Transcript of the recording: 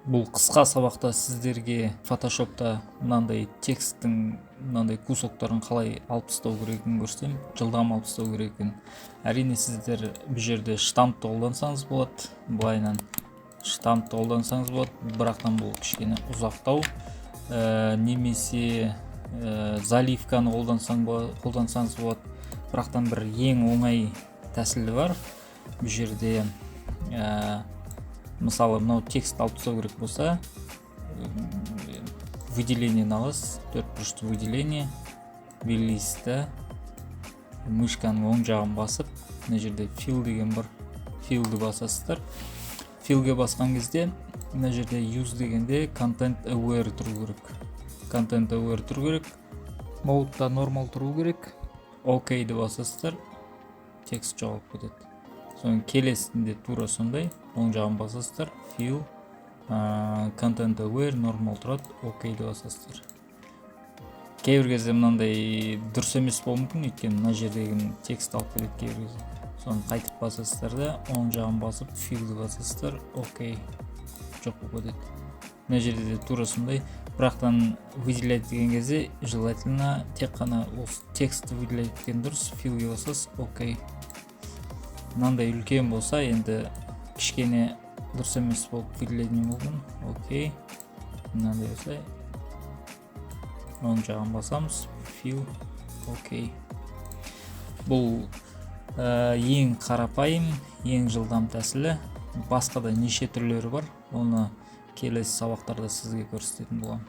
Бұл қысқа сабақта сіздерге Photoshop'та мынандай тексттің мынандай кусоктарын қалай алып тастау керегін көрсетем, жылдам алып тастау керегін. Әрине сіздер бұл жерде штампты қолдансаңыз болады, былайынан штампты қолдансаңыз болады, бірақтан бұл кішкене ұзақтау. Немесе заливканы қолдансаңыз болады. Бірақтан бір ең оңай тәсілі бар. Бұл жерде мысалы мынау текст алып тастау керек болса, выделение аласыз, 4 бұрышты выделение, листті, мышканың оң жағын басып, мына жерде fill деген бар, fillді басасыздар. Fillге басқан кезде, мына жерде use дегенде content aware тұру керек. Content aware тұру керек, mode'да normal тұру керек, OK-ді басасыздар, текст жоғалып кетеді. Соның келесінде тура сондай, оң жағын басасыздар, fill, content aware, normal тұрады, OK-ді басасыздар. Кейбір кезде мынандай дұрыс емес болуы мүмкін, өйткені мына жердегі текст алып кетеді кейбір кезде. Соны қайтып басасыздар да, оң жағын басып, fillді басасыздар, OK, жоқ болып кетеді. Мына жерде де тура сондай, бірақтан выделять деген кезде желательно тек қана осы текстті выделять еткен дұрыс, fillге басасыз, OK. Мынандай үлкен болса, енді кішкене дұрыс емес болып выделение болған, OK. Мынандай болса, оң жағын басамыз, fill, OK. Бұл ең қарапайым, ең жылдам тәсілі. Басқа да неше түрлері бар, оны келесі сабақтарда сізге көрсететін боламын.